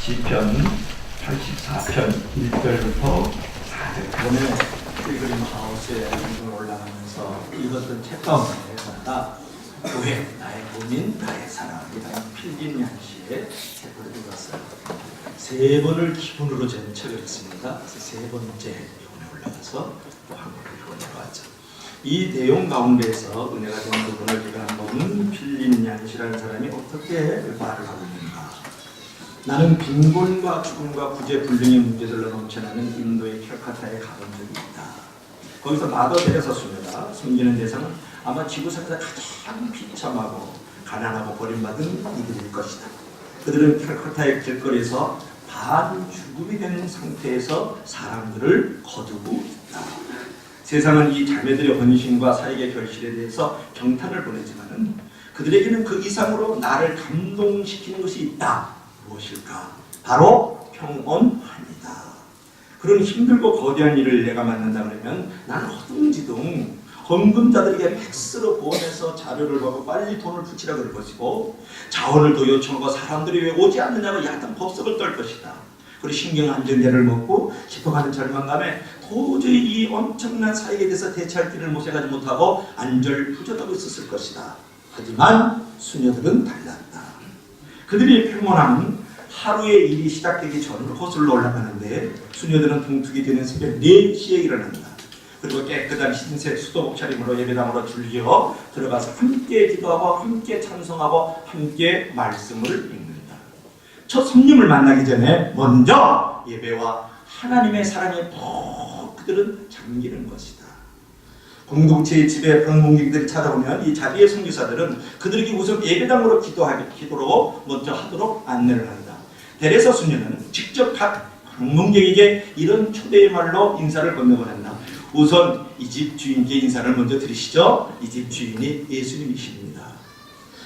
시편 84편 1절부터 4절. 오늘 필그림 하우스에 올라가면서 읽었던 책 가운데 하나가 교회, 나의 고민, 나의 사랑이라는 필긴 양씨의 책을 읽었어요. 세 번을 기본으로 저는 책을 읽습니다. 그래서 세 번째 부분에 올라가서 또 한국을 올라왔죠. 이 내용 가운데서 은혜가 된 부분을 제가 한번 필린 양씨라는 사람이 어떻게 말을 하고 있는가. 나는 빈곤과 죽음과 구제불능의 문제들로 넘쳐나는 인도의 캘카타에 가본 적이 있다. 거기서 마더 데레사 수녀가 섬기는 대상은 아마 지구상에서 가장 비참하고 가난하고 버림받은 이들일 것이다. 그들은 캘카타의 길거리에서 반죽음이 된 상태에서 사람들을 거두고 있다. 세상은 이 자매들의 헌신과 사역의 결실에 대해서 경탄을 보내지만 그들에게는 그 이상으로 나를 감동시키는 것이 있다. 무엇일까? 바로 평온합니다. 그런 힘들고 거대한 일을 내가 만난다 그러면 나는 허둥지둥 헌금자들에게 팩스로 보내서 자료를 받고 빨리 돈을 붙이라 그럴 것이고 자원을 더 요청하고 사람들이 왜 오지 않느냐고 야단 법석을 떨 것이다. 그리고 신경안정제를 먹고 싶어가는 절망감에 도저히 이 엄청난 사역에 대해서 대처할 길을 모색하지 못하고 안절부절하고 있었을 것이다. 하지만 수녀들은 달랐다. 그들이 평온함은 하루의 일이 시작되기 전 호술로 올라가는데 수녀들은 동tuk이 되는 새벽 4시에 일어난다. 그리고 깨끗한 흰색 수도복 차림으로 예배당으로 줄지어 들어가서 함께 기도하고 함께 찬송하고 함께 말씀을 읽는다. 첫 손님을 만나기 전에 먼저 예배와 하나님의 사랑에 푹 그들은 잠기는 것이다. 공동체의 집에 방문객들이 찾아오면 이 자리의 선교사들은 그들에게 우선 예배당으로 기도로 먼저 하도록 안내를 한다. 데레사 수녀는 직접 각 방문객에게 이런 초대의 말로 인사를 건네보낸다. 우선 이 집 주인께 인사를 먼저 드리시죠. 이 집 주인이 예수님이십니다.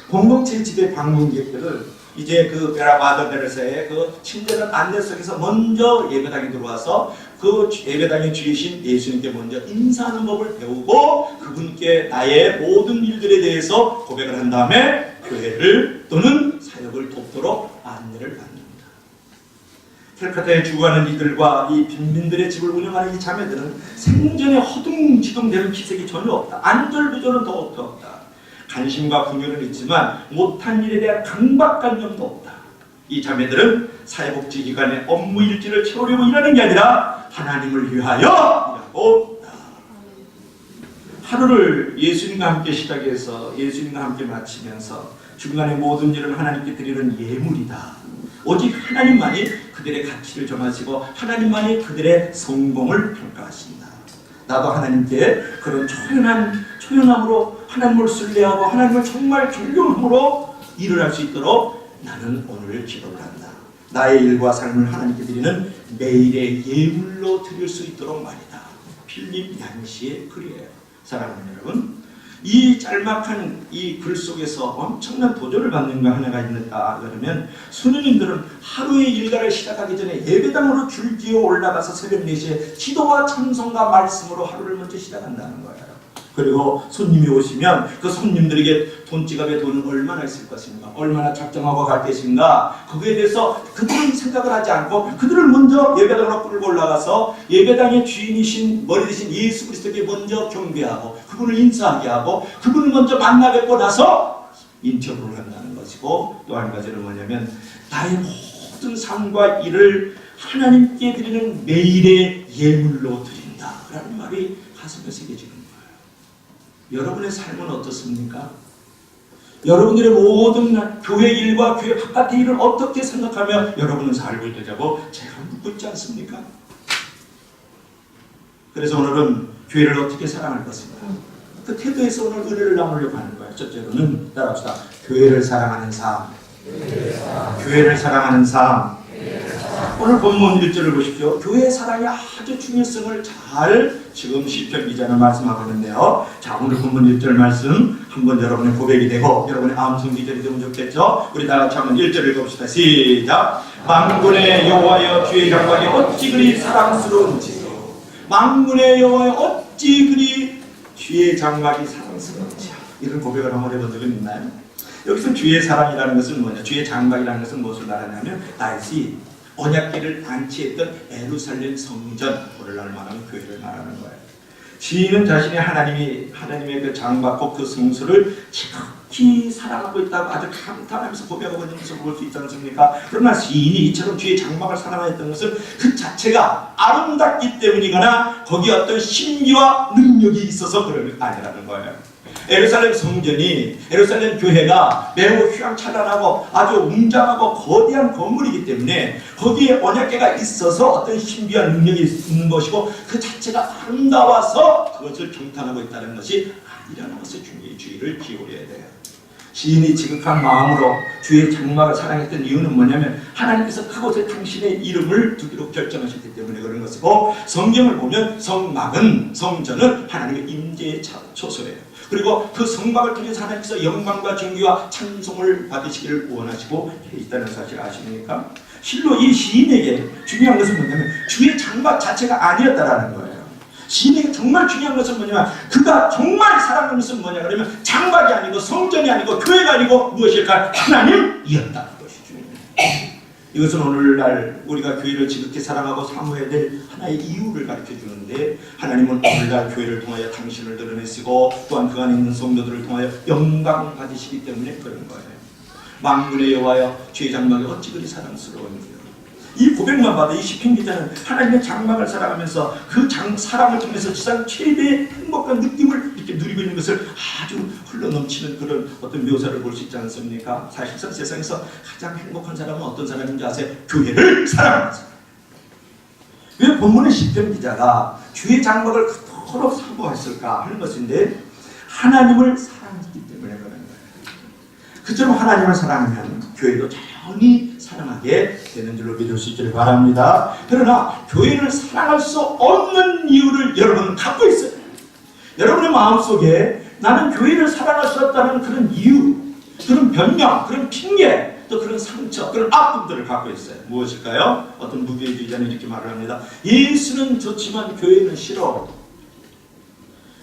공동체의 집의 방문객들은 이제 그 마더 데레사의 그 친절한 안내 속에서 먼저 예배당에 들어와서 그 예배당의 주이신 예수님께 먼저 인사하는 법을 배우고 그분께 나의 모든 일들에 대해서 고백을 한 다음에 교회를 또는 사역을 돕도록 안내를 받는다. 캘카타에 주거하는 이들과 이 빈민들의 집을 운영하는 이 자매들은 생전에 허둥지둥대는 기색이 전혀 없다. 안절부절은 더욱더 없다. 관심과 분열은 있지만 못한 일에 대한 강박관념도 없다. 이 자매들은 사회복지기관의 업무 일지를 채우려고 일하는 게 아니라 하나님을 위하여 일하고 있다. 하루를 예수님과 함께 시작해서 예수님과 함께 마치면서 중간에 모든 일은 하나님께 드리는 예물이다. 오직 하나님만이 그들의 가치를 정하시고 하나님만이 그들의 성공을 평가하신다. 나도 하나님께 그런 초연함으로 하나님을 신뢰하고 하나님을 정말 존경함으로 일을 할 수 있도록 나는 오늘 기도를 한다. 나의 일과 삶을 하나님께 드리는 매일의 예물로 드릴 수 있도록 말이다. 필립 얀시의 글이에요. 사랑하는 여러분, 이 짤막한 이 글 속에서 엄청난 도전을 받는 거 하나가 있는가 그러면 수녀님들은 하루의 일과를 시작하기 전에 예배당으로 줄지어 올라가서 새벽 4시에 기도와 찬송과 말씀으로 하루를 먼저 시작한다는 거예요. 그리고 손님이 오시면 그 손님들에게 돈지갑에 돈은 얼마나 있을 것인가, 얼마나 작정하고 갈 것인가, 그거에 대해서 그들은 생각을 하지 않고 그들을 먼저 예배당으로 끌고 올라가서 예배당의 주인이신 머리 대신 예수 그리스도께 먼저 경배하고 그분을 인사하게 하고 그분을 먼저 만나 뵙고 나서 인터뷰를 한다는 것이고, 또 한 가지는 뭐냐면 나의 모든 삶과 일을 하나님께 드리는 매일의 예물로 드린다 라는 말이 가슴에 새겨지는 거예요. 여러분의 삶은 어떻습니까? 여러분들의 모든 교회 일과 교회 바깥의 일을 어떻게 생각하며 여러분은 살고 있느냐고 제가 묻고 있지 않습니까? 그래서 오늘은 교회를 어떻게 사랑할 것인가? 그 태도에서 오늘 은혜를 나누려고 하는 거예요. 첫째로는 따라합시다. 교회를 사랑하는 삶. 교회를 사랑하는 삶. 오늘 본문 1절을 보십시오. 교회의 사랑이 아주 중요성을 잘 지금 시편 기자는 말씀하고 있는데요. 자, 오늘 본문 1절 말씀 한번 여러분의 고백이 되고 여러분의 암송 기절이 되면 좋겠죠. 우리 다 같이 한번 1절 읽어봅시다. 시작. 만군의 여호와여 주의 장막이 어찌 그리 사랑스러운지, 만군의 여호와여 어찌 그리 주의 장막이 사랑스러운지, 이런 고백을 한번 해본 적은 있나요? 여기서 주의 사랑이라는 것은 뭐냐? 주의 장막이라는 것은 무엇을 말하냐면 다윗이 언약궤를 안치했던 예루살렘 성전, 오늘날 말하면 교회를 말하는 거예요. 시인은 자신이 하나님의 그 장막과 그 성소를 지극히 사랑하고 있다고 아주 감탄하면서 고백하고 있는 것을 볼 수 있지 않습니까? 그러나 시인이 이처럼 주의 장막을 사랑했던 것은 그 자체가 아름답기 때문이거나 거기에 어떤 신비와 능력이 있어서 그런 게 아니라는 거예요. 예루살렘 성전이, 예루살렘 교회가 매우 휘황찬란하고 아주 웅장하고 거대한 건물이기 때문에 거기에 언약궤가 있어서 어떤 신비한 능력이 있는 것이고 그 자체가 아름다워서 그것을 경탄하고 있다는 것이 아니라는 것에 주의를 기울여야 돼요. 시인이 지극한 마음으로 주의 장막을 사랑했던 이유는 뭐냐면 하나님께서 그곳에 당신의 이름을 두기로 결정하셨기 때문에 그런 것이고, 성경을 보면 성막은, 성전은 하나님의 임재의 초소예요. 그리고 그 성막을 통해서 하나님께서 영광과 존귀와 찬송을 받으시기를 원하시고 있다는 사실 아십니까? 실로 이 시인에게 중요한 것은 뭐냐면 주의 장막 자체가 아니었다라는 거예요. 시인에게 정말 중요한 것은 뭐냐면 그가 정말 사랑하는 것은 뭐냐 그러면 장막이 아니고 성전이 아니고 교회가 아니고 무엇일까? 하나님이었다는 것이 중요해요. 이것은 오늘날 우리가 교회를 지극히 사랑하고 사모해야 될 하나의 이유를 가르쳐 주는데, 하나님은 오늘날 교회를 통하여 당신을 드러내시고 또한 그 안에 있는 성도들을 통하여 영광을 받으시기 때문에 그런 거예요. 만군의 여호와여 주의 장막이 어찌 그리 사랑스러운지요. 이 고백만 봐도 이 시편 기자는 하나님의 장막을 사랑하면서 그 사랑을 통해서 지상 최대의 행복한 느낌을 이렇게 누리고 있는 것을 아주 흘러넘치는 그런 어떤 묘사를 볼 수 있지 않습니까? 사실상 세상에서 가장 행복한 사람은 어떤 사람인지 아세요? 교회를 사랑하는 사람. 왜 본문의 시편 기자가 주의 장막을 그토록 사모했을까 하는 것인데, 하나님을 사랑했기 때문에 그런 거예요. 그처럼 하나님을 사랑하면 교회도 자연히 사랑하게 되는 줄로 믿을 수 있기를 바랍니다. 그러나 교회를 사랑할 수 없는 이유를 여러분은 갖고 있어요. 여러분의 마음속에 나는 교회를 사랑할 수 없다는 그런 이유, 그런 변명, 그런 핑계, 또 그런 상처, 그런 아픔들을 갖고 있어요. 무엇일까요? 어떤 무교주의자는 이렇게 말을 합니다. 예수는 좋지만 교회는 싫어.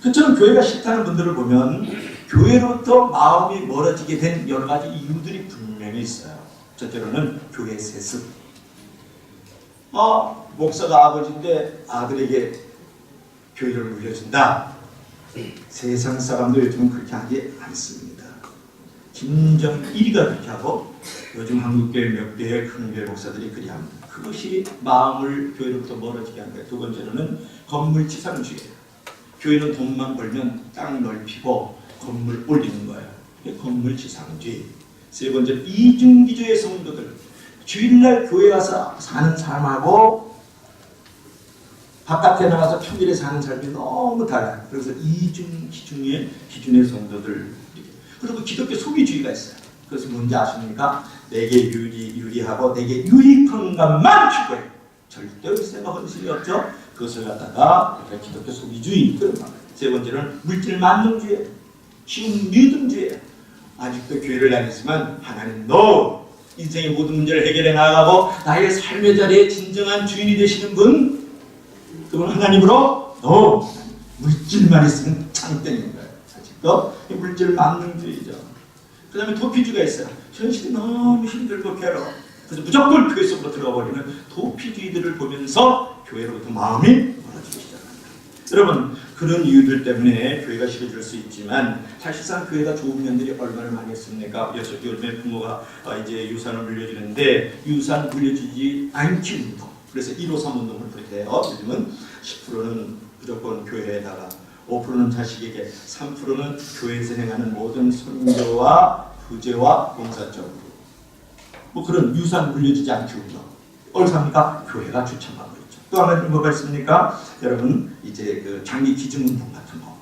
그처럼 교회가 싫다는 분들을 보면 교회로부터 마음이 멀어지게 된 여러 가지 이유들이 분명히 있어요. 첫째로는 교회 세습. 목사가 아버지인데 아들에게 교회를 물려준다. 세상 사람도 요즘은 그렇게 하지 않습니다. 김정일이가 그렇게 하고 요즘 한국교회 몇 개의 큰 교회 목사들이 그리 합니다. 그것이 마음을 교회로부터 멀어지게 하는 거예요. 두 번째로는 건물지상주의예요. 교회는 돈만 벌면 땅 넓히고 건물 올리는 거예요. 이게 건물지상주의. 세 번째, 이중기주의 성도들. 주일날 교회 와서 사는 사람하고 바깥에 나가서 평일에 사는 삶이 너무 달라요. 그래서 이중기준의 성도들. 그리고 기독교 소비주의가 있어요. 그것은 뭔지 아십니까? 내게 유리하고 내게 유익한 것만 추구해요. 절대로 생각 헌신이 없죠. 그것을 갖다가 기독교 소비주의. 세 번째는 물질 만능주의, 쉬운 믿음주의. 아직도 교회를 다니지만 하나님 너 인생의 모든 문제를 해결해 나가고 나의 삶의 자리에 진정한 주인이 되시는 분, 그분 하나님으로 너 물질만 있으면 장땡인 거예요. 아직도 물질 만능주의죠. 그 다음에 도피주의가 있어요. 현실이 너무 힘들고 괴로워. 그래서 무조건 교회 속으로 들어가 버리는 도피주의들을 보면서 교회로부터 마음이 멀어지기 시작합니다. 여러분, 그런 이유들 때문에 교회가 싫어질 수 있지만 사실상 교회가 좋은 면들이 얼마나 많이 있습니까? 요즘에 부모가 이제 유산을 물려주는데 유산 물려주지 않기 운동. 그래서 153 운동을 부르대요. 요즘은 10%는 무조건 교회에다가, 5%는 자식에게, 3%는 교회에서 행하는 모든 선교와 부재와 봉사 쪽으로. 뭐 그런 유산 물려주지 않기 운동. 어디서합니까? 교회가 추천하고 있죠. 또 하나 뭐가 있습니까? 여러분, 이제 그 장기 기증 운동 같은 거.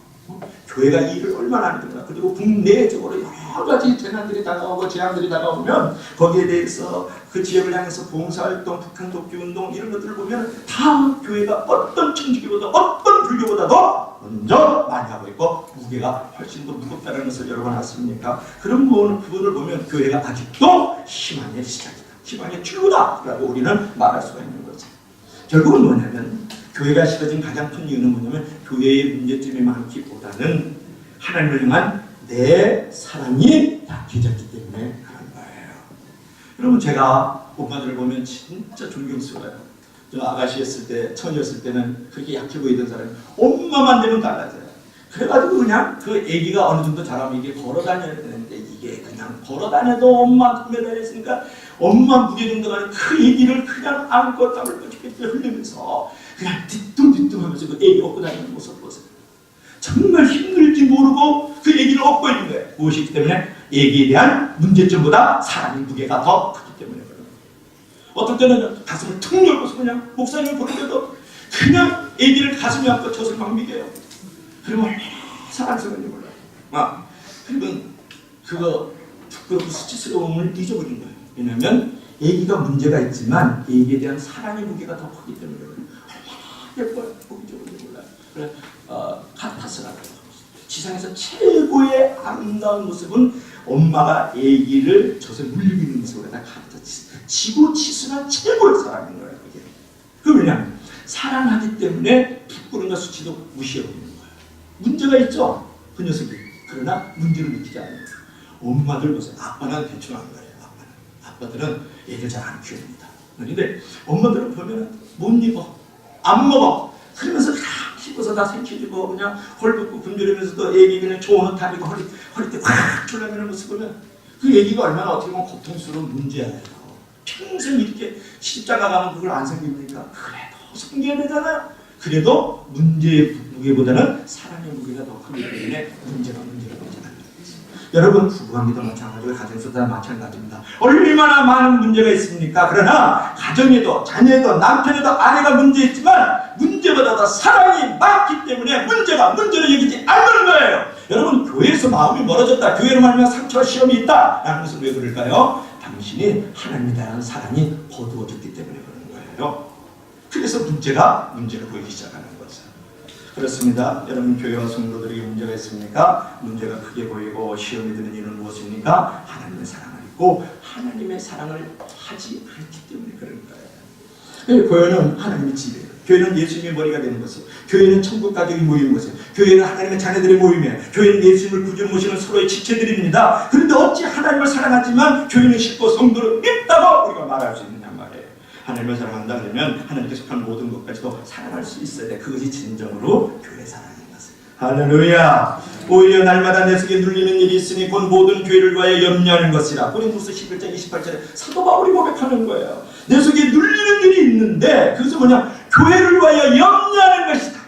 교회가 이 일을 얼마나 하는가. 그리고 국내적으로 여러 가지 재난들이 다가오고 재앙들이 다가오면 거기에 대해서 그 지역을 향해서 봉사활동, 북한 돕기 운동 이런 것들을 보면 다 교회가 어떤 천주교보다 어떤 불교보다도 먼저 많이 하고 있고 무게가 훨씬 더 무겁다는 것을 여러분 아십니까? 그런 부분을 보면 교회가 아직도 희망의 시작이다. 희망의 출구다. 라고 우리는 말할 수가 있는 거죠. 결국은 뭐냐면 교회가 싫어진 가장 큰 이유는 뭐냐면 교회의 문제점이 많기보다는 하나님을 향한 내 사랑이 바뀌어졌기 때문에 그런 거예요. 여러분 제가 엄마들을 보면 진짜 존경스러워요. 저 아가씨였을 때, 처녀였을 때는 그렇게 약해 보이던 사람이 엄마만 되면 달라져요. 그래가지고 그냥 그 애기가 어느 정도 자라면 이게 걸어 다녀야 되는데 이게 그냥 걸어 다녀도 엄마 품에 다녔으니까 엄마 무게 정도 가는 그 애기를 그냥 안고 땀을 뻘뻘 흘리면서 그냥 뒤뚱뒤뚱 하면서 그 애기 업고 다니는 모습 보세요. 정말 힘들지 모르고 그 애기를 업고 있는 거예요. 무엇이기 때문에? 애기에 대한 문제점보다 사랑의 무게가 더 크기 때문에 그래요. 어떨 때는 가슴을 툭 열고서 그냥 목사님을 보는데도 그냥 애기를 가슴에 안고 젖을 막 미겨요. 그러면 얼마나 사랑스러운지 몰라요. 그러면 그거 부끄럽고 수치스러움을 잊어버린 거예요. 왜냐하면 애기가 문제가 있지만 애기에 대한 사랑의 무게가 더 크기 때문에 얼마나 예뻐요. 그거 잊어버린지 몰라요. 그래, 카타스라고 지상에서 최고의 아름다운 모습은 엄마가 아기를 젖에 물리고 있는 모습으로 다 지고 치순한 최고의 사랑인 거예요. 그게. 그 왜냐하면 사랑하기 때문에 부끄러움과 수치도 무시해버리는 거예요. 문제가 있죠. 그 녀석이. 그러나 문제를 느끼지 않는 거예요. 엄마들 보세요. 아빠는 대충 안 그래요. 아빠들은 애들 잘 안 키웁니다. 그런데 엄마들은 보면 못 입어, 안 먹어. 그러면서 다 씹어서 다 생기고 그냥 헐벗고 굶주리면서도 애기 그냥 좋은 옷 다리고 허리띠 확 졸라매는 모습 보면 그 애기가 얼마나 어떻게 보면 고통스러운 문제예요. 평생 이렇게 시집장가 가면 그걸 안 생깁니까? 그래도 생겨야 되잖아요. 그래도 문제의 무게보다는 사랑의 무게가 더 크기 때문에 문제가 여러분 부부관계도 마찬가지고 가정에서도 마찬가지입니다. 얼마나 많은 문제가 있습니까? 그러나 가정에도 자녀에도 남편에도 아내가 문제 있지만 문제보다 더 사랑이 많기 때문에 문제가 문제로 여기지 않는 거예요. 여러분 교회에서 마음이 멀어졌다. 교회로 말하면 상처와 시험이 있다. 라는 것은 왜 그럴까요? 당신이 하나님에 대한 사랑이 거두어졌기 때문에 그러는 거예요. 그래서 문제가 보이기 시작하는 거죠. 그렇습니다. 여러분 교회와 성도들에게 문제가 있습니까? 문제가 크게 보이고 시험이 드는 이유는 무엇입니까? 하나님의 사랑을 잊고 하나님의 사랑을 하지 않기 때문에 그런 거예요. 교회는 하나님의 집이에요. 교회는 예수님의 머리가 되는 것이에요. 교회는 천국 가족이 모이는 것이에요. 교회는 하나님의 자녀들의 모임이에요. 교회는 예수님을 구주로 모시는 서로의 지체들입니다. 그런데 어찌 하나님을 사랑하지만 교회는 싫고 성도를 밉다고 우리가 말할 수 있느냐 말이에요. 하나님을 사랑한다 그러면 하나님께 속한 모든 것까지도 사랑할 수 있어야 돼. 그것이 진정으로 교회 사랑인 것이에요. 할렐루야. 오히려 날마다 내 속에 눌리는 일이 있으니 곧 모든 교회를 위하여 염려하는 것이라. 고린도서 11장 28절에 사도 바울이 고백하는 거예요. 내 속에 눌리는 일이 있는데 그것은 뭐냐? 교회를 위하여 염려하는 것이다.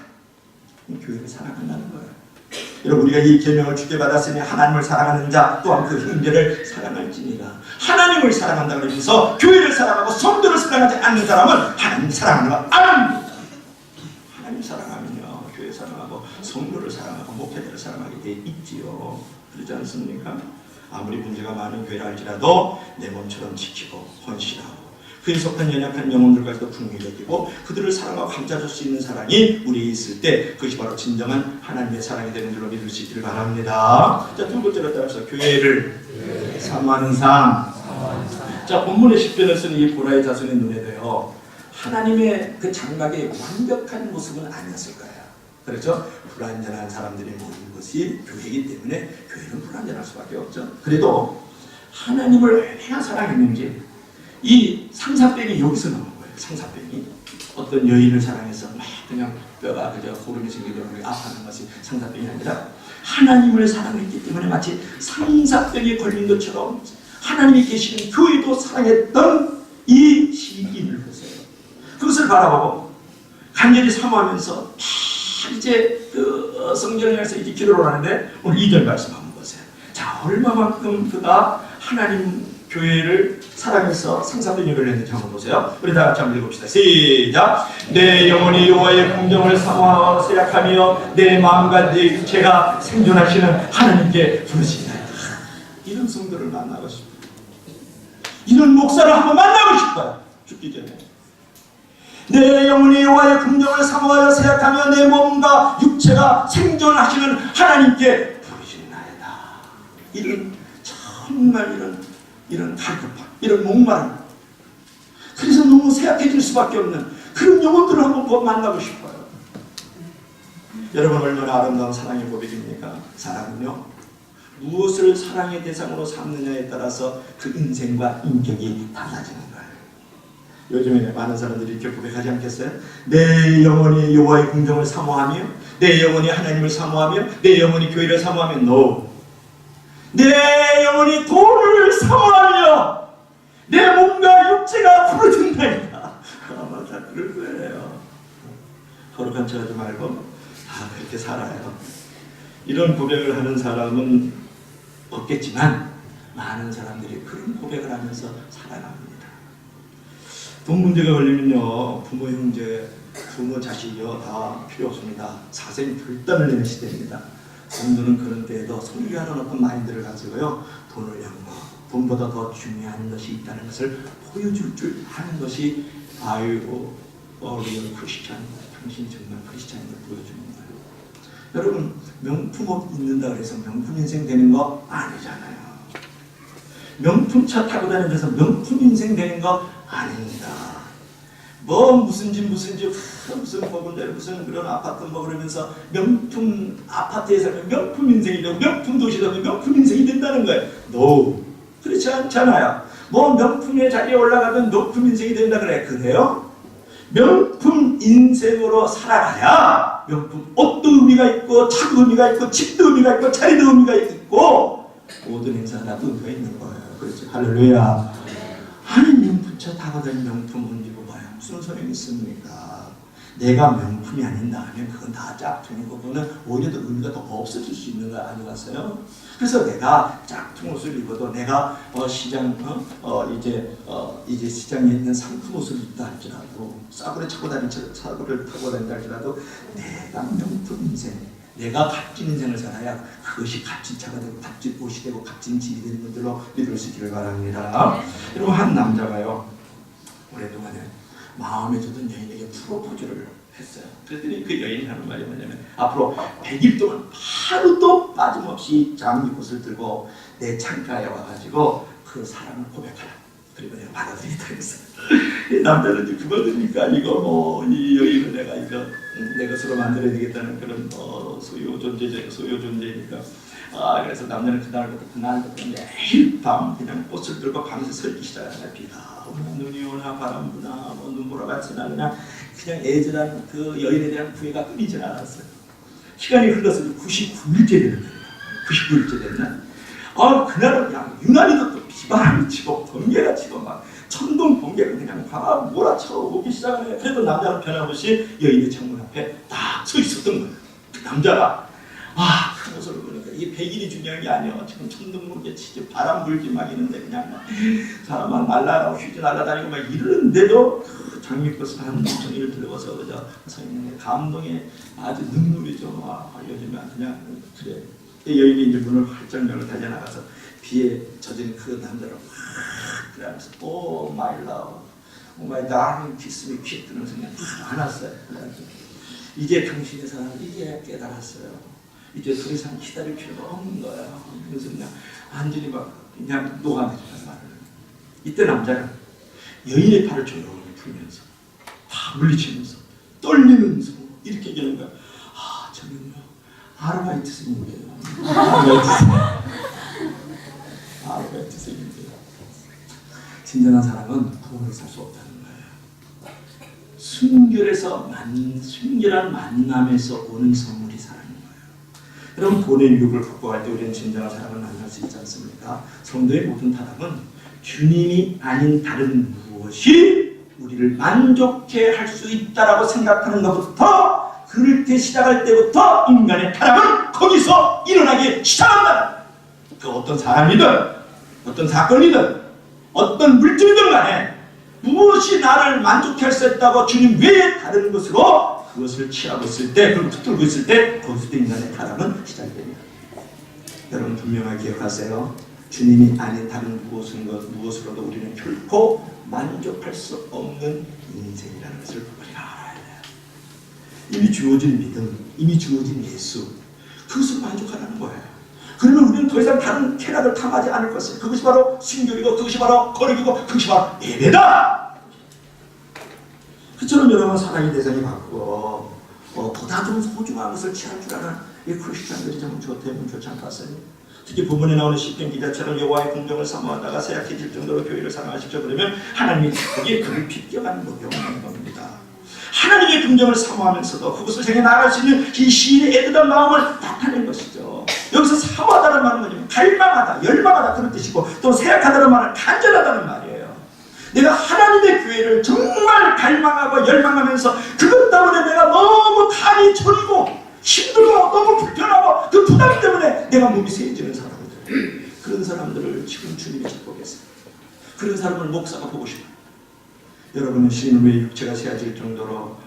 교회를 사랑한다는 거예요. 여러분 우리가 이 계명을 주께 받았으니 하나님을 사랑하는 자 또한 그 형제를 사랑할지니라. 하나님을 사랑한다고 해서 교회를 사랑하고 성도를 사랑하지 않는 사람은 하나님 사랑하는 거 아닙니다. 하나님 사랑하면요 교회 사랑하고 성도를 사랑하고 목회자를 사랑하게 돼 있지요. 그렇지 않습니까? 아무리 문제가 많은 교회라 할지라도 내 몸처럼 지키고 헌신하고 그에 속한 연약한 영혼들까지도 긍휼히 여기고 그들을 사랑하고 감싸줄 수 있는 사랑이 우리에 있을 때 그것이 바로 진정한 하나님의 사랑이 되는 줄로 믿을 수 있기를 바랍니다. 자, 두 번째로 따라서 교회를 사모하는 삶. 자, 본문의 시편을 쓴 이 보라의 자손의 눈에도요 하나님의 그 장막의 완벽한 모습은 아니었을 거예요. 그렇죠? 불완전한 사람들이 모이는 것이 교회이기 때문에 교회는 불완전할 수밖에 없죠. 그래도 하나님을 얼마나 사랑했는지 이 상사병이 여기서 나온 거예요. 상사병이 어떤 여인을 사랑해서 막 그냥 뼈가 그저 고름이 생기고 아파하는 것이 상사병이 아니라 하나님을 사랑했기 때문에 마치 상사병에 걸린 것처럼 하나님이 계시는 교회도 사랑했던 이 시인을 보세요. 그것을 바라보고 간절히 사모하면서 이제 그 성전을 향해서 이제 기도를 하는데 오늘 2절 말씀 한번 보세요. 자, 얼마만큼 그가 하나님 교회를 사랑해서 상사병을 했는지 한번 보세요. 우리 다 같이 한번 읽읍시다. 시작. 내 영혼이 여호와의 공정을 사모하고 생각하며 내 마음과 내 육체가 생존하시는 하나님께 부르시나이다. 이런 성도를 만나고 싶어요. 이런 목사를 한번 만나고 싶어요. 죽기 전에. 내 영혼이 여호와의 공정을 사모하여 생각하며 내 몸과 육체가 생존하시는 하나님께 부르시나이다. 이런 정말 이런 갈급함, 이런 목마름. 그래서 너무 생각해질 수밖에 없는 그런 영혼들을 한번 만나고 싶어요. 여러분 얼마나 아름다운 사랑의 고백입니까? 사랑은요 무엇을 사랑의 대상으로 삼느냐에 따라서 그 인생과 인격이 달라지는 거예요. 요즘에 많은 사람들이 이렇게 고백하지 않겠어요? 내 영혼이 여호와의 궁정을 사모하며, 내 영혼이 하나님을 사모하며, 내 영혼이 교회를 사모하며, no. 내 영혼이 돈을 사모하며 내 몸과 육체가 부르짖나이다. 아마 다 그럴 거예요. 거룩한 척하지 말고 다 그렇게 살아요. 이런 고백을 하는 사람은 없겠지만 많은 사람들이 그런 고백을 하면서 살아갑니다. 돈 문제가 걸리면요, 부모 형제, 부모 자식이요 다 필요 없습니다. 사생이 결단을 내는 시대입니다. 성도는 그런 때에도 성교하는 어떤 마인드를 가지고요, 돈을 양보, 돈보다 더 중요한 것이 있다는 것을 보여줄 줄 아는 것이 아이고 우리 크리스찬, 당신이 정말 크리스찬임을 보여주는 거예요. 여러분, 명품 옷 입는다 그래서 명품 인생 되는 거 아니잖아요. 명품 차 타고 다니면서 명품 인생 되는 거 아닙니다. 뭐 무슨 보금자리 무슨 그런 아파트 뭐 그러면서 명품 아파트에 살면 명품 인생이 되고 명품 도시에 살면 명품 인생이 된다는 거예요. No, 그렇지 않잖아요. 뭐 명품의 자리에 올라가면 명품 인생이 된다 그래. 그래요? 명품 인생으로 살아가야 명품 옷도 의미가 있고 차도 의미가 있고 집도 의미가 있고 자리도 의미가 있고 모든 행사가 의미가 있는 거예요. 그렇지. 할렐루야. 아니 명품차 타고 다니는 명품 옷 입고 봐야 무슨 소용이 있습니까? 내가 명품이 아닌다 하면 그건 다 짝퉁이고 그거는 오히려 더 의미가 더 없어질 수 있는 거 아니겠어요? 그래서 내가 짝퉁 옷을 입어도 내가 이제 시장에 있는 상품 옷을 입다 할지라도 싸구려 사고를 타고 다닌다 할지라도 내가 명품 인생, 내가 값진 인생을 살아야 그것이 값진 차가 되고 값진 옷이 되고 값진 집이 되는 것들로 믿을 수 있기를 바랍니다. 그리고 한 남자가요, 오랫동안에 마음에 드던 여인에게 프로포즈를 했어요. 그랬더니 그 여인이 하는 말이 뭐냐면 앞으로 100일 동안 하루도 빠짐없이 장미꽃을 들고 내 창가에 와가지고 그 사랑을 고백하라. 그리고 내가 받아들이겠다 그랬어요. 이 남자는 이제 그거니까 이거 뭐 이 여인을 내가 내 것으로 만들어야 되겠다는 그런 소유 존재니까. 그래서 남자는 그날부터 매일 밤 그냥 꽃을 들고 밤새 설기 시작하잖아요. 비가 오나 눈이 오나 바람 부나 뭐 눈보라 같으나 그냥 애절한 그 여인에 대한 구애가 끊이질 않았어요. 시간이 흘러서 99일째 되는 거예요. 99일째 됐나? 그날은 그냥 유난히도 또 비바람이 치고 번개가 치고 막 천둥 번개가 그냥 바람 몰아쳐오기 시작하네요. 그래도 남자는 변함없이 여인의 창문 앞에 딱 서 있었던 거예요. 그 남자가 큰 옷을 보니까 이게 100일이 중요한 게 아니에요. 지금 천둥 번개 치지 바람 불지 막 이런데 그냥 막 사람 막 날라가고 휘지 날라다니고 막 이러는데도 그 장미꽃을 한 종이를 들고서 그저 서 있는 게 감동에 아주 눈물이죠. 요즘에 그냥 그래. 여인이 이제 문을 활짝 열고 달려나가서 비에 젖은 그 남자를 확 그러면서 오 마이 러브, 오 마이 다링 키스 미 퀴 뜨면서 그냥 팍 안았어요. 이제 당신의 사랑을 이제 깨달았어요. 이제 더 이상 기다릴 필요가 없는 거예요. 그래서 그냥 완전히 막 그냥 녹아내주는 말을. 이때 남자는 여인의 팔을 조용히 풀면서 다 물리치면서 떨리면서 이렇게 얘기하는 거야. 저는요 아르바이트생이에요. 아르바이트생인데요. 진정한 사랑은 돈으로 살 수 없다는 거예요. 순결한 만남에서 오는 선물이 사랑인 거예요. 여러분, 돈의 유혹을 극복할 때 우리는 진정한 사랑을 만날 수 있지 않습니까? 성도의 모든 타락은 주님이 아닌 다른 무엇이 우리를 만족해 할 수 있다라고 생각하는 것부터, 그렇게 시작할 때부터 인간의 타락은 거기서 일어나기 시작한다. 그 어떤 사람이든 어떤 사건이든 어떤 물질이든 간에 무엇이 나를 만족해 할 수 있다고 주님 외에 다른 것으로 그것을 취하고 있을 때, 그걸 붙들고 있을 때, 거기서 인간의 타락은 시작됩니다. 여러분 분명하게 기억하세요. 주님이 아닌 다른 무엇으로도 우리는 결코 만족할 수 없는 인생이라는 것을 우리가 알아야 돼요. 이미 주어진 믿음, 이미 주어진 예수, 그것을 만족하라는 거예요. 그러면 우리는 더 이상 다른 쾌락을 탐하지 않을 것을. 그것이 바로 순결이고, 그것이 바로 거룩이고, 그것이 바로 예배다. 그처럼 여러분 사랑의 대상이 바꾸고 보다 좀 소중한 것을 취할 줄 아는 이 크리스찬들이 좀 되면 좋지 않겠어요? 특히 부분에 나오는 시편 기자처럼 여호와의 공정을 사모하다가 쇠약해질 정도로 교회를 사랑하십시오. 그러면 하나님이 거기에 그를 비껴가는 목적인 겁니다. 하나님의 긍정을 사모하면서도 그것을 생에 나아갈 수 있는 이 시인의 애틋한 마음을 나타낸 것이죠. 여기서 사모하다는 말은 뭐냐면 갈망하다, 열망하다 그런 뜻이고, 또 쇠약하다는 말은 간절하다는 말이에요. 내가 하나님의 교회를 정말 갈망하고 열망하면서 그것 때문에 내가 너무 탈이 저리고 힘들고 너무 불편하고 그 부담 때문에 내가 몸이 세해지는 사람들, 그런 사람들을 지금 주님이 축복했어요. 그런 사람을 목사가 보고 싶어요. 여러분은 시인은 왜 육체가 세아질 정도로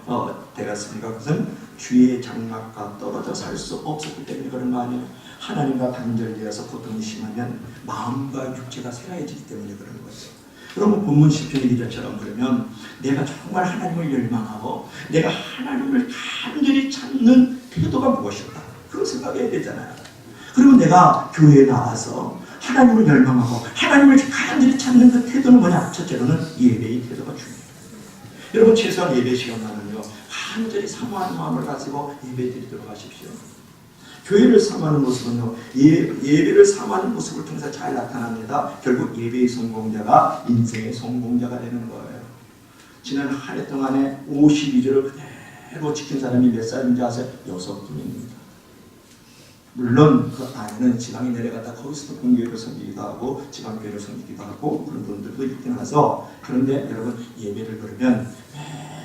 되었습니까? 그것은 주의 장막과 떨어져 살 수 없었기 때문에 그런 거 아니에요. 하나님과 단절되어서 고통이 심하면 마음과 육체가 쇠해지기 때문에 그런 거죠. 그러면 본문 시편의 기자처럼 그러면 내가 정말 하나님을 열망하고 내가 하나님을 간절히 찾는 태도가 무엇일까? 그런 생각해야 되잖아요. 그러면 내가 교회에 나와서 하나님을 열망하고 하나님을 간절히 찾는 그 태도는 뭐냐? 첫째로는 예배의 태도가 중요해요. 여러분 최소한 예배 시간만은요 간절히 사모하는 마음을 가지고 예배 드리도록 하십시오. 교회를 사모하는 모습은요 예배를 사모하는 모습을 통해서 잘 나타납니다. 결국 예배의 성공자가 인생의 성공자가 되는 거예요. 지난 한 해 동안에 52절을 그대로 지킨 사람이 몇 사람인지 아세요? 6분입니다. 물론 그 안에는 지방에 내려갔다 거기서도 공교회를 섬기기도 하고 지방교회를 섬기기도 하고 그런 분들도 있긴 하죠. 그런데 여러분 예배를 그러면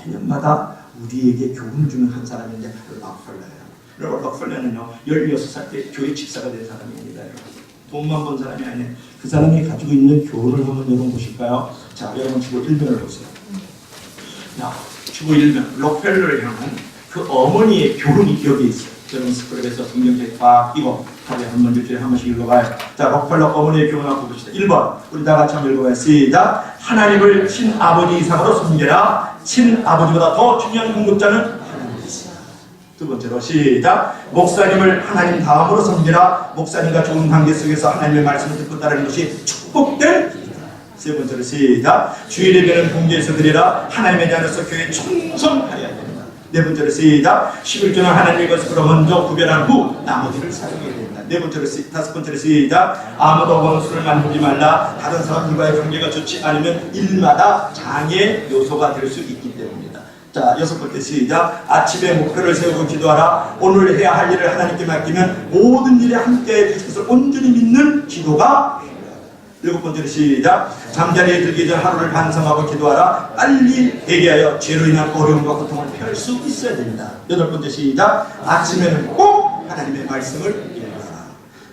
매년마다 우리에게 교훈을 주는 한 사람인데 락펠러예요. 여러분 락펠러는요 16살 때 교회 집사가 된 사람입니다. 여러분. 돈만 번 사람이 아니에요. 그 사람이 가지고 있는 교훈을 한번 여러분 보실까요? 자 여러분 주보 1면을 보세요. 자 주보 1면 락펠러를 향한 그 어머니의 교훈이 여기 있어요. 여러분 스크랩에서 성경책 꽉 끼고 하루에 한 번 일주일에 한 번씩 읽어봐요. 자 록펠러 어머니의 교훈 한번 봅시다. 1번 우리 다 같이 한번 읽어봐요. 시작. 하나님을 친아버지 이상으로 섬겨라. 친아버지보다 더 중요한 공급자는 하나님이시다. 두 번째로 시작. 목사님을 하나님 다음으로 섬겨라. 목사님과 좋은 관계 속에서 하나님의 말씀을 듣고 따르는 것이 축복된 길이다. 세 번째로 시작. 주일 예배는 공개해서 드리라. 하나님의 자녀로서 교회에 충성하여야 된다. 네 번째로 시작. 11조는 하나님의 것으로 먼저 구별한 후 나머지를 사용해야 된다. 네 번째로 다섯 번째로 시작. 아무도 원수를 만들지 말라. 다른 사람들과의 관계가 좋지 않으면 일마다 장애 요소가 될 수 있기 때문이다. 자 여섯 번째 시작. 아침에 목표를 세우고 기도하라. 오늘 해야 할 일을 하나님께 맡기면 모든 일에 함께 해주실 것을 온전히 믿는 기도가 필요하다. 일곱 번째로 시작. 잠자리에 들기 전 하루를 반성하고 기도하라. 빨리 회개하여 죄로 인한 어려움과 고통을 피할 수 있어야 됩니다. 여덟 번째 시작. 아침에는 꼭 하나님의 말씀을 읽어라.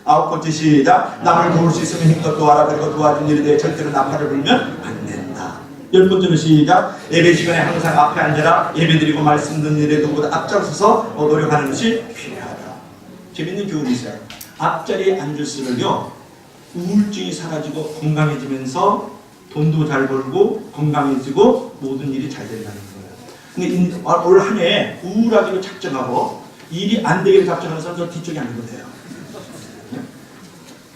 아홉 번째 시작. 남을 도울 수 있으면 힘껏 도와라. 그리고 도와준 일에 대해 절대로 나팔을 불면 안 된다. 열 번째로 시작. 예배 시간에 항상 앞에 앉아라. 예배 드리고 말씀 듣는 일에 누구보다 앞장서서 노력하는 것이 필요하다. 재밌는 교훈이 있어요. 앞자리에 앉을수록요 우울증이 사라지고 건강해지면서 돈도 잘 벌고 건강해지고 모든 일이 잘 된다는 거예요. 근데 올 한 해 우울하기로 작정하고 일이 안 되기로 작정하는 사람들 뒤쪽에 앉으면 돼요.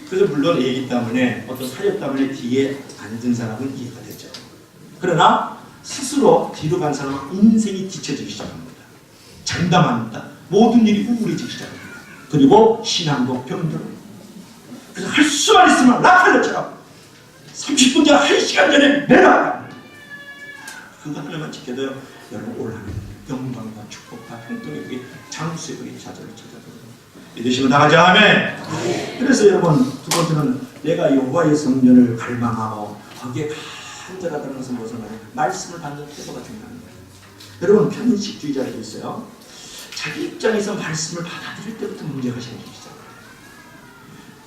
그래서 물론 얘기 때문에 어떤 사역 때문에 뒤에 앉은 사람은 이해가 되죠. 그러나 스스로 뒤로 간 사람은 인생이 뒤처지기 시작합니다. 장담합니다. 모든 일이 우울해지기 시작합니다. 그리고 신앙도 병들어요. 그래서 할 수만 있으면 락펠러처럼 30분 전 1시간 전에 내놔라. 그거 하나만 지켜도요 여러분 올 한 해 영광과 축복과 행동의 그게 장수의 그게 자절을 찾아보고 믿으시면 나가지 아멘. 그래서 여러분 두 번째는 내가 여호와의 성전을 갈망하고 거기에 간절하다는 것은 무슨 말이에요? 말씀을 받는 태도가 중요한 거예요. 여러분 편식주의자들도 있어요. 자기 입장에서 말씀을 받아들일 때부터 문제가 생기기 시작해요.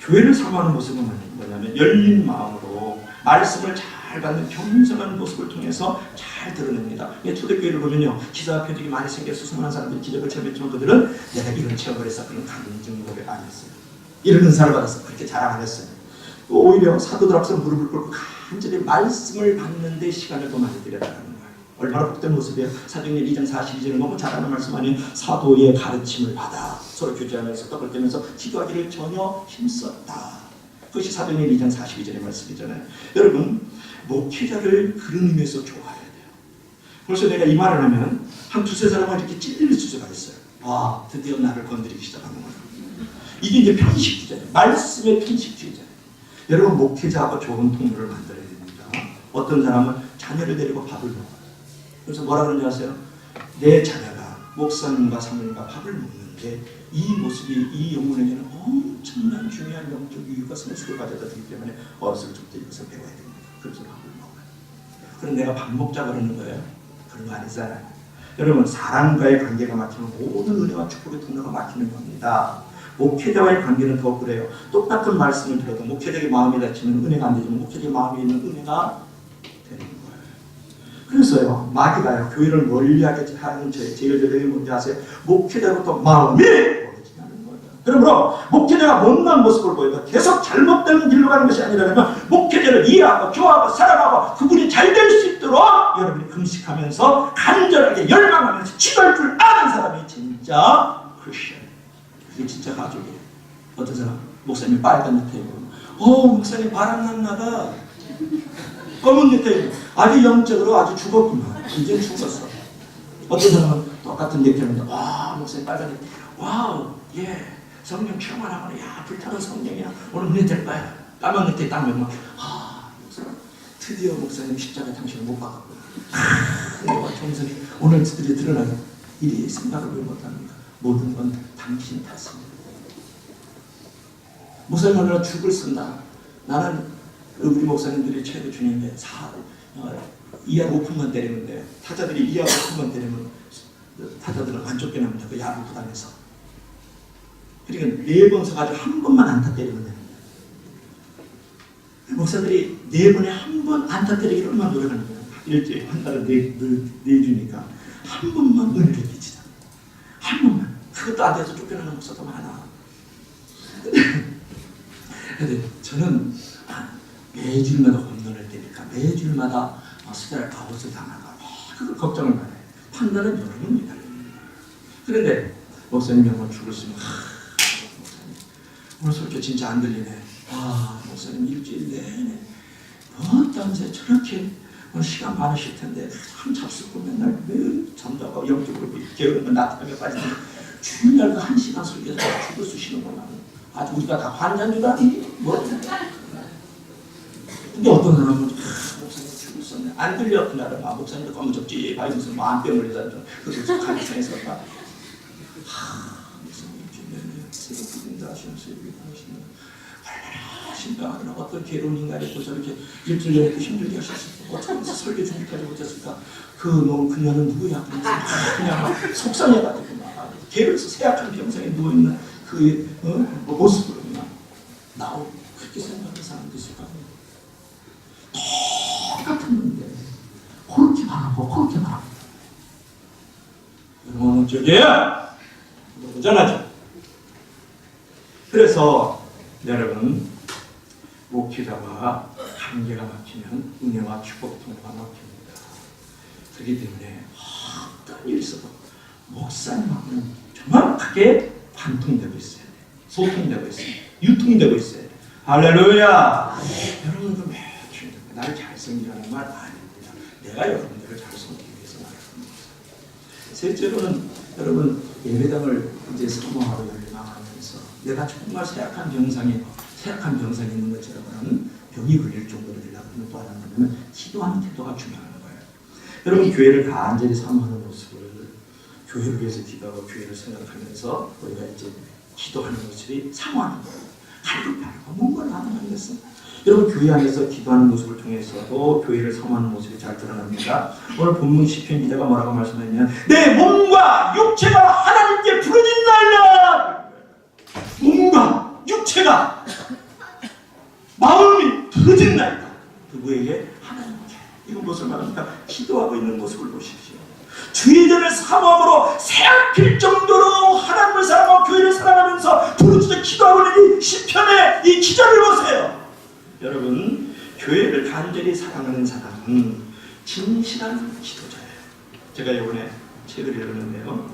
교회를 사모하는 모습은 뭐냐면 열린 마음으로 말씀을 잘 받는 겸손한 모습을 통해서 잘 드러냅니다. 초대교회를 보면요 기사와 표적이 많이 생겨 수많은 사람들이 기적을 체험했지만 그들은 내가 이런 체험을 했어 그런 간증 고백 안 했어요. 이런 은사를 받았어 그렇게 자랑 안 했어요. 오히려 사도들 앞에서 무릎을 꿇고 간절히 말씀을 받는 데 시간을 더 많이 들였다는 거예요. 얼마나 복된 모습이에요. 사도행전 2장 42절은 너무 잘하는 말씀 아니에요. 사도의 가르침을 받아 서로 교제하면서 떡을 떼면서 기도하기를 전혀 힘썼다. 그것이 사도행전 2장 42절의 말씀이잖아요. 여러분 목회자를 그런 의미에서 좋아해야 돼요. 벌써 내가 이 말을 하면 한 두세 사람은 이렇게 찔릴 수가 있어요. 아 드디어 나를 건드리기 시작하는 거예요. 이게 이제 편식주의자예요. 말씀의 편식주의자예요. 여러분 목회자하고 좋은 통로를 만들어야 됩니다. 어떤 사람은 자녀를 데리고 밥을 먹어요. 그래서 뭐라 그러는지 아세요? 내 자녀가 목사님과 사모님과 밥을 먹는데 이 모습이 이 영혼에게는 엄청난 중요한 영적 이유가 성숙을 가져다 주기 때문에 어렸을 적부터 이것을 배워야 됩니다. 그래서 밥을 먹어요. 그럼 내가 밥 먹자 그러는 거예요? 그런 거 아니잖아요. 여러분 사람과의 관계가 막히면 모든 은혜와 축복의 통로가 막히는 겁니다. 목회자와의 관계는 더 그래요. 똑같은 말씀을 들어도 목회자의 마음이 닫히면 은혜가 안 되지만 목회자의 마음에 있는 은혜가 되는 거예요. 그래서요 마귀가요 교회를 멀리하게 하는 제일 저력이 뭔지 아세요? 목회자로부터 마음이 멀어지게 하는 거예요. 그러므로 목회자가 못난 모습을 보여도 계속 잘못된 길로 가는 것이 아니라면 목회자를 이해하고 교화하고 사랑하고 그분이 잘 될 수 있도록 여러분이 금식하면서 간절하게 열망하면서 기도할 줄 아는 사람이 진짜 크리스천. 이게 진짜 가족이에요. 어떤 사람 목사님 빨간 넥타이 입고 목사님 바람난 나다. 검은 넥타이 입고 아주 영적으로 아주 죽었구나. 이제 죽었어. 어떤 사람은 똑같은 넥타이 입는데 목사님 빨간 넥타이 와우 예 성령 충만하거나 야 불타는 성령이야 오늘 은혜 될 거야. 까만 넥타이 딱 매면 드디어 목사님 십자가 당신을 못 박았구나. 은혜와 정성이 오늘 드디어 드러나게 이리 생각을 왜 못합니까? 모든 건 당신 탓입니다. 목사님 하느라 죽을 쓴다. 나는 우리 목사님들이 최고 주님의 이하 오픈만 때리면 돼요. 타자들이 이하 오픈만 때리면 타자들은 안 쫓겨납니다. 그 야구 구단에서. 그러니까 4번 서가지고 한 번만 안타 때리면 됩니다. 목사들이 4번에 한 번 안타 때리기를 얼마나 노력하는 거예요. 일주일에 한 달에 내주니까 한 번만 은혜를 끼치자. 한 번만. 그것도 안 돼서 쫓겨나는 목사도 많아. 근데 저는 매주일마다 홈런을 때니까 매주일마다 스타일 아웃을 당할까 그걸 걱정을 많이 해요. 판단은 여러분입니다. 그런데 목사님이 한번 죽었으면 목사님 오늘 솔직히 진짜 안 들리네. 목사님 일주일 내내 어떤지 저렇게 시간 많으실 텐데 참 잡수고 맨날 매일 잠자고 영적으로 게으른 건 나타나게 빠지는데 주일날 그 1시간 설교에서 죽을 쑤시는구나. 아주 우리가 다 환자인 줄 아니? 뭐? 근데 어떤 사람은 목사님 죽었었네. 안 들려 그날은 목사님도 검은접지 바이면서 만병을 내다줘. 그래서 간청에서 목사님 주변에 새벽 부인다 하시면서 여기 하시는 얼마나 신방하더라. 어떤 괴로운 인간이 저렇게 일주일 내내 힘들게 하셨을까? 어떻게 설교 준비까지 못했을까? 그녀는 누구야? 그냥 막 속상해가지고 막 괴로워서 세약한 병상에 누워있는 그 모습으로 그냥 나오고 그렇게 생각하는 사람도 있을 거 아니에요. 똑같은 건데 그렇게 말하고 그렇게 말하고 여러분은 저기야 오잖아죠. 그래서 여러분 목회자와 관계가 막히면 은혜와 축복 통로가 막힙니다. 그렇기 때문에 어떤 일이 있어도 목사님하고는 정확하게 관통되고 있어야 돼. 소통되고 있어요. 유통이 되고 있어요. 할렐루야. 여러분 좀 나를 잘생기라는 말 아닙니다. 내가 여러분들을 잘생기기 위해서 말합니다. 셋째로는 여러분 예배당을 이제 사모하러 열망하면서 내가 정말 세약한 병상에 있는 것처럼 병이 걸릴 정도로 되려고 하면 또 하나는 뭐냐면 기도하는 태도가 중요한 거예요. 여러분 교회를 간절히 사모하는 모습을 교회를 위해서 기도하고 교회를 생각하면서 우리가 이제 기도하는 모습이 사모하는 거예요. 갈급하고 뭔가를 하는 것은 여러분 교회 안에서 기도하는 모습을 통해서도 교회를 사모하는 모습이 잘 드러납니다. 오늘 본문 시편 기자가 뭐라고 말씀하냐면 내 몸과 육체가 하나님께 부르짖 날라. 몸과 육체가 마음이 부르짖 날라. 누구에게? 하나님께. 이건 무엇을 말합니까? 기도하고 있는 모습을 보십시오. 주의 전을 사모함으로 새악힐 정도로 하나님을 사랑하고 교회를 사랑하면서 부르짖어 기도하고 있는 이 시편의 이 기자를 보세요. 여러분 교회를 간절히 사랑하는 사람은 진실한 기도자예요. 제가 이번에 책을 읽었는데요.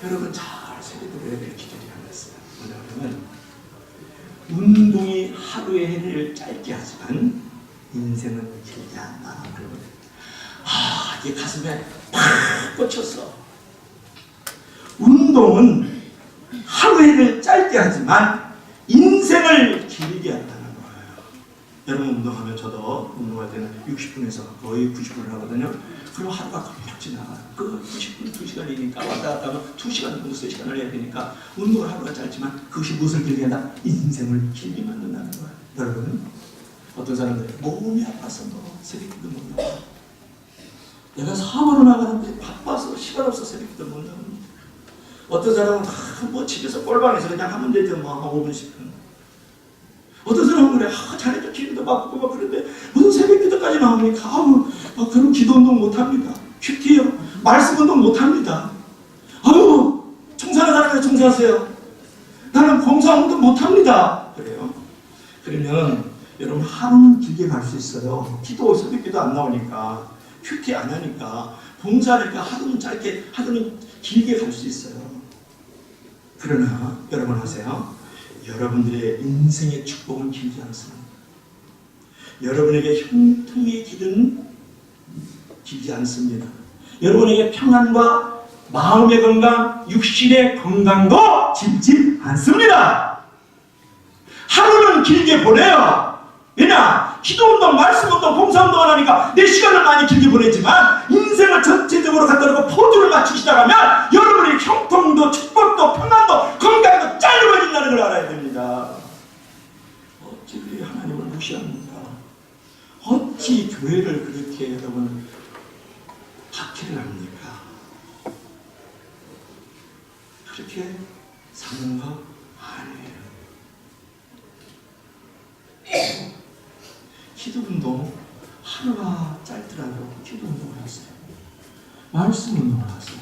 여러분 잘 생각해야 될 기절이 하나 있어요. 뭐냐면 운동이 하루의 해를 짧게 하지만 인생은 길지 않다. 이게 가슴에 팍 꽂혔어. 운동은 하루의 해를 짧게 하지만 인생을 길게 한다는 거예요. 여러분 운동하면 저도 운동할 때는 60분에서 거의 90분을 하거든요. 그럼 하루가 금방 지나가요. 그 90분 2시간이니까 왔다 갔다 하면 2시간 정도 3시간을 해야 되니까 운동을 하루가 짧지만 그것이 무엇을 길게 한다? 인생을 길게 만든다는 거예요. 여러분 어떤 사람들이 몸이 아파서 새벽기도 못 나와. 내가 사업하러 나가는데 바빠서 시간 없어 새벽기도 못 나옵니다. 어떤 사람은 뭐 집에서 꼴방에서 그냥 하면 되죠. 뭐 5분 10분. 어떤 사람은 그래 자네도 기도도 바쁘고 막 그런데 무슨 새벽기도까지 나옵니까? 막 그런 기도운동 못합니다. 큐티요. 말씀운동 못합니다. 아유 청소하는 사람이 청소하세요. 나는 봉사운동 못합니다. 그래요. 그러면 여러분 하루는 길게 갈 수 있어요. 기도 새벽기도 안 나오니까 큐티 안 하니까 봉사하니까 하루는 짧게 하루는 길게 갈 수 있어요. 그러나 여러분 아세요? 여러분들의 인생의 축복은 길지 않습니다. 여러분에게 형통의 길은 길지 않습니다. 여러분에게 평안과 마음의 건강, 육신의 건강도 길지 않습니다. 하루는 길게 보내요. 왜냐? 기도운동, 말씀운동, 봉사운동을 하니까 내 시간을 많이 길게 보내지만 인생을 전체적으로 갖다 놓고 포즈를 맞추기 시작하면 여러분의 형통도 축복도 평안도 건강도 짧아진다는 걸 알아야 됩니다. 어찌 그리 하나님을 무시합니까? 어찌 교회를 그렇게 여러분 박해를 합니까? 그렇게 사는 거 아니에요. 기도운동 하루가 짧더라도 기도운동을 하세요. 말씀운동을 하세요.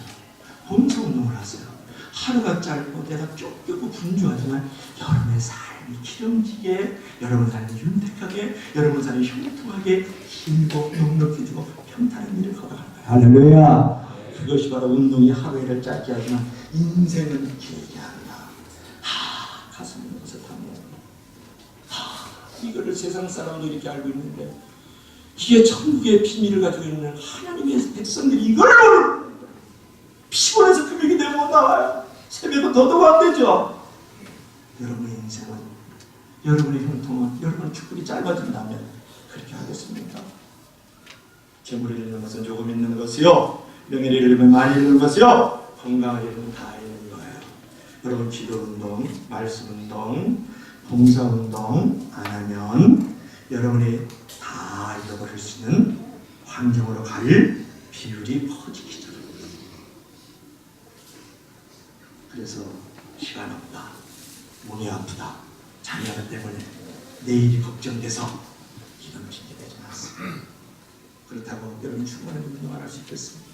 봉사운동을 하세요. 하루가 짧고 내가 쫓기고 분주하지만 여러분의 삶이 기름지게, 여러분 삶이 윤택하게, 여러분 삶이 형통하게 길고 넉넉해지고 평탄한 일을 걸어갈 거예요. 할렐루야. 그것이 바로 운동이 하루를 짧게 하지만 인생은 길게 한다. 가슴이 어색하네요. 이거를 세상 사람도 이렇게 알고 있는데 이게 천국의 비밀을 가지고 있는 하나님의 백성들이 이걸 피곤해서 금요일이 되면 못 나와요. 새벽은 더더욱 안 되죠. 여러분의 인생은, 여러분의 형통은, 여러분의 축복이 짧아진다면 그렇게 하겠습니까? 재물을 잃는 것은 조금 있는 것이요, 명예를 잃으면 많이 잃는 것이요, 건강을 잃으면 다 잃는 거예요. 여러분 기도운동, 말씀운동, 봉사운동 안 하면 여러분이 다 잃어버릴 수 있는 환경으로 갈 비율이 커지기 시작합니다. 그래서 시간 없다, 몸이 아프다, 자녀들 때문에 내일이 걱정돼서 기도를 짓게 되지 않습니다. 그렇다고 여러분 충분히 운동을 할 수 있겠습니다.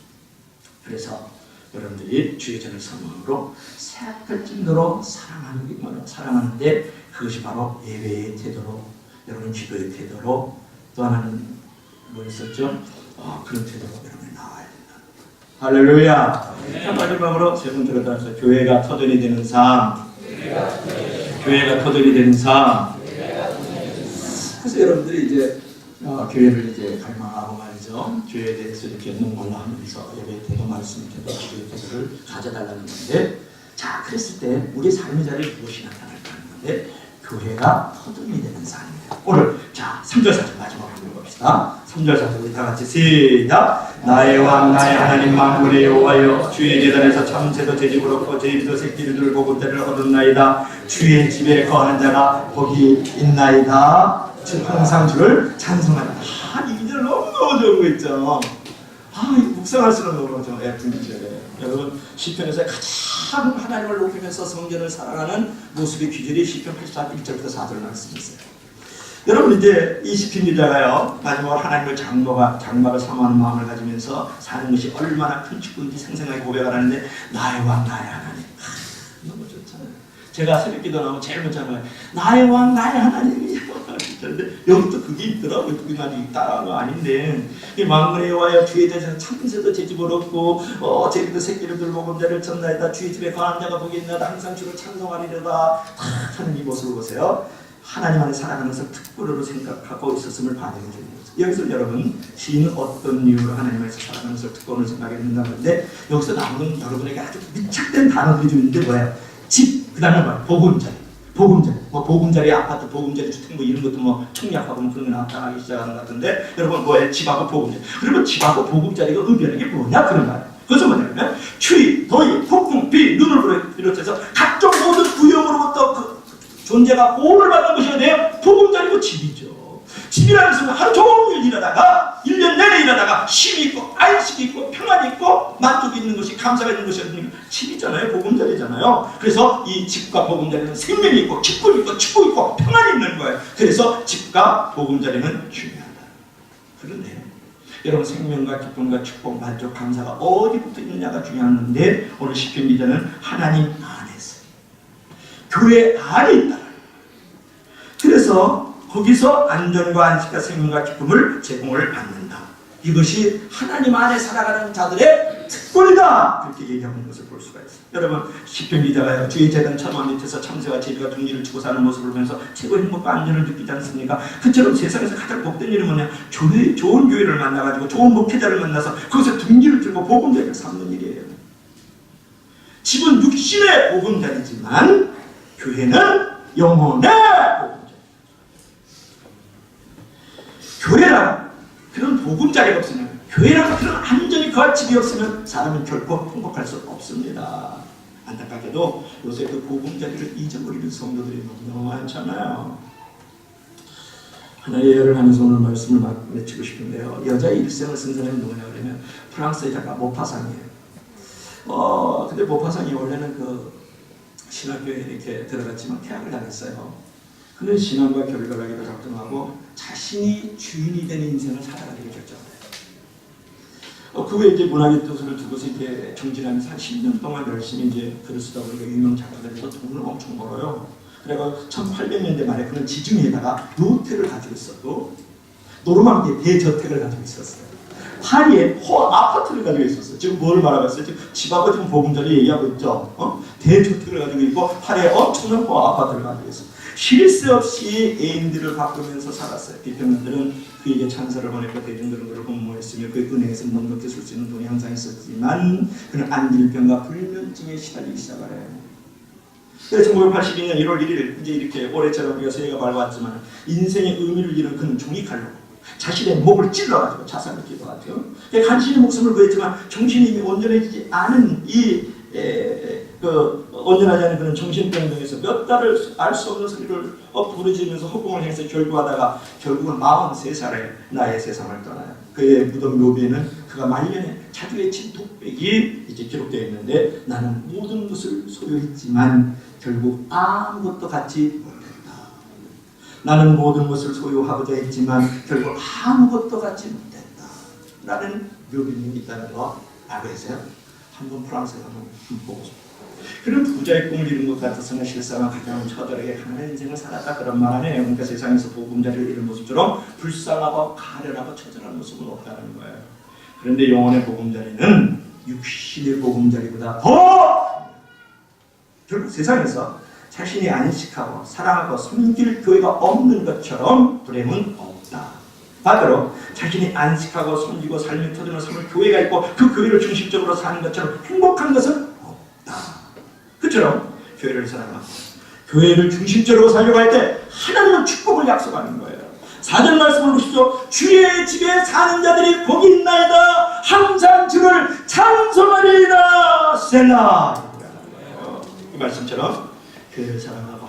그래서 여러분들이 주의 전을 사모함으로 생각할 정도로 사랑하는데 그것이 바로 예배의 태도로, 여러분 기도의 태도로, 또 하나는 뭐였었죠? 그런 태도로 여러분이 나와야 된다. 할렐루야. 네. 마지막으로 세 번째로 따라서 교회가 터전이 되는 삶. 교회가 터전이 되는 삶. 그래서 여러분들이 이제 교회를 이제 갈망하고 말이죠. 교회에 대해서 이렇게 논문을 하면서 예배 태도, 말씀 태도, 기도의 태도를 가져달라는 건데, 자 그랬을 때 우리 삶의 자리에 무엇이 나타날까 하는 건데, 교회가 터전이 되는 삶이에요. 오늘 자 3절 4절 마지막으로 읽어봅시다. 3절 4절 우리 다 같이 시작. 나의 왕 나의 하나님 만군의 여호와여, 주의 제단에서 참새도 제집을 얻고 제비도 새끼를 들고 본때를 얻었나이다. 주의 집에 거하는 자가 복이 있나이다. 즉 항상 주를 찬송하라. 이 기절 너무너무 좋은 거 있죠. 이거 묵상할수록 너무 좋아요. 여러분 시편에서 가장 하나님을 높이면서 성전을 사랑하는 모습의 귀절이 시편 84편 1절부터 4절 말씀이 있어요. 여러분 이제 이 시편 기자가요 마지막으로 하나님을 장막을 사모하는 마음을 가지면서 사는 것이 얼마나 큰 축복인지 생생하게 고백을 하는데, 나의 왕 나의 하나님, 너무 좋잖아요. 제가 새벽기도 나오면 제일 먼저 하는 거예요. 나의 왕 나의 하나님이요. 그런데 여기도 그게 있더라고요. 그게 나중에 따라한 거 아닌데, 이 만군의 여호와여, 주의 대에서 참새도 제집을 얻고 제비도 새끼를 들고 본때를 쳤나이다. 주의 집에 거하는 자가 복이 있나이다. 항상 주를 찬송하리로다. 하는 이 모습을 보세요. 하나님 안에 살아가면서 특별으로 생각하고 있었음을 반영해 주는 거죠. 여기서 여러분 시인은 어떤 이유로 하나님 안에서 살아가면서 특권을 생각했는가 하는데, 여기서 나오는 여러분에게 아주 밀착된 단어들이 좀 있는데 뭐예요? 집, 다음에 뭐 보금자리. 보금자리. 뭐 보금자리 아파트, 보금자리 주택 뭐 이런 것도 뭐 청약하고 뭐 그런 게 나타나기 시작하는 것 같은데 여러분 뭐에 집하고 보금자리. 그러면 집하고 보금자리가 의미하는 게 뭐냐 그런 말이에요. 그것은 뭐냐면 추위, 더위, 폭풍, 비, 눈을 비롯해서 각종 모든 구형으로부터 그 존재가 보호를 받는 것이 어디예요? 보금자리고 집이죠. 집이라는 것은 하루 종일 일하다가 1년 내내 일하다가 쉼이 있고 안식이 있고 평안이 있고 만족이 있는 것이 감사가 있는 것이 집이잖아요. 보금자리잖아요. 그래서 이 집과 보금자리는 생명이 있고 기쁨이 있고 축복이 있고 평안이 있는 거예요. 그래서 집과 보금자리는 중요하다. 그런데 여러분 생명과 기쁨과 축복, 만족, 감사가 어디부터 있느냐가 중요한데 오늘 시편 기자는 하나님 안에서 교회 안에 있다. 그래서 거기서 안전과 안식과 생명과 기쁨을 제공을 받는다. 이것이 하나님 안에 살아가는 자들의 특권이다. 그렇게 얘기하는 것을 볼 수가 있어요. 여러분 시편 기자가요. 주의 재단 천막 밑에서 참새와 제비가 둥지를 치고 사는 모습을 보면서 최고 행복과 안전을 느끼지 않습니까? 그처럼 세상에서 가장 복된 일은 뭐냐? 좋은 교회를 만나가지고 좋은 목회자를 만나서 거기서 둥지를 들고 복음자리를 삼는 일이에요. 집은 육신의 복음자리지만 교회는 영혼의 복음자리. 교회란 그런 복음자리가 없으면, 교회라는 그런 안전이 거할 집이 없으면 사람은 결코 행복할 수 없습니다. 안타깝게도 요새 그 복음자리를 잊어버리는 성도들이 너무 많잖아요. 하나의 예를 하면서 오늘 말씀을 맺히고 싶은데요. 여자의 일생을 쓴 사람이 누구냐 그러면 프랑스의 작가 모파상이에요. 근데 모파상이 원래는 그 신학교에 이렇게 들어갔지만 퇴학을 당했어요. 그는 신앙과 결별하기도 작정하고 자신이 주인이 된 인생을 살아가기로 결정해요. 그 후에 이제 문학의 뜻을 두고서 이제 정진하면서 한 10년 동안 열심히 이제 글을 쓰다 보니까 유명 작가가 돼서 돈을 엄청 벌어요. 그래가 1800년대 말에 그는 지중해에다가 요트를 가지고 있었고 노르망디에 대저택을 가지고 있었어요. 파리에 아파트를 가지고 있었어요. 지금 뭘 말하고 있어요? 지금 집하고 지금 보금자리 얘기하고 있죠. 대저택을 가지고 있고 파리에 엄청난 아파트를 가지고 있어요. 쉴 새 없이 애인들을 바꾸면서 살았어요. 비평가들은 그에게 찬사를 보냈고 대중들은 그를 공모했으며 그 은행에서 넉넉히 쓸 수 있는 돈이 항상 있었지만 그는 안질병과 불면증에 시달리기 시작을 해요. 그래서 1982년 1월 1일 이제 이렇게 올해처럼 우리가 새해가 밝아왔지만 인생의 의미를 잃은 그는 종이칼로 자신의 목을 찔러가지고 자살을 기도하죠. 간신히 목숨을 구했지만 정신이 이미 온전해지지 않은 온전하지 않은 그런 정신병동에서 몇 달을 알 수 없는 소리를 부르짖으면서 허공을 향해서 결구하다가 결국은 43살에 나의 세상을 떠나요. 그의 무덤 묘비에는 그가 말년에 자주 외친 독백이 이제 기록되어 있는데 나는 모든 것을 소유했지만 결국 아무것도 갖지 못했다. 나는 모든 것을 소유하고자 했지만 결국 아무것도 갖지 못했다. 라는 묘비님이 있다는 거 알고 계세요? 한번 프랑스에 한번 보고 싶어요. 그런 부자의 꿈을 이룬 것 같아서는 실상은 가장 처절하게 가난한 인생을 살았다 그런 말 아니에요. 그러니까 세상에서 보금자리를 잃은 모습처럼 불쌍하고 가련하고 처절한 모습은 없다는 거예요. 그런데 영혼의 보금자리는 육신의 보금자리보다 더 결국 세상에서 자신이 안식하고 사랑하고 섬길 교회가 없는 것처럼 불행은 없다. 반대로 자신이 안식하고 섬기고 삶이 터지는 삶을 교회가 있고 그 교회를 중심적으로 사는 것처럼 행복한 것은 없다. 그처럼 교회를 사랑하고 교회를 중심적으로 살려고 할 때 하나님은 축복을 약속하는 거예요. 4절 말씀을 보십시오. 주의 집에 사는 자들이 복이 있나이다. 항상 주를 찬송하리이다. 셀라. 이 말씀처럼 교회를 사랑하고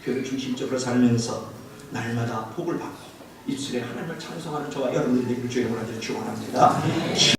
교회를 중심적으로 살면서 날마다 복을 받고 입술에 하나님을 찬송하는 저와 여러분들이 되기를 주의 이름으로 축원합니다.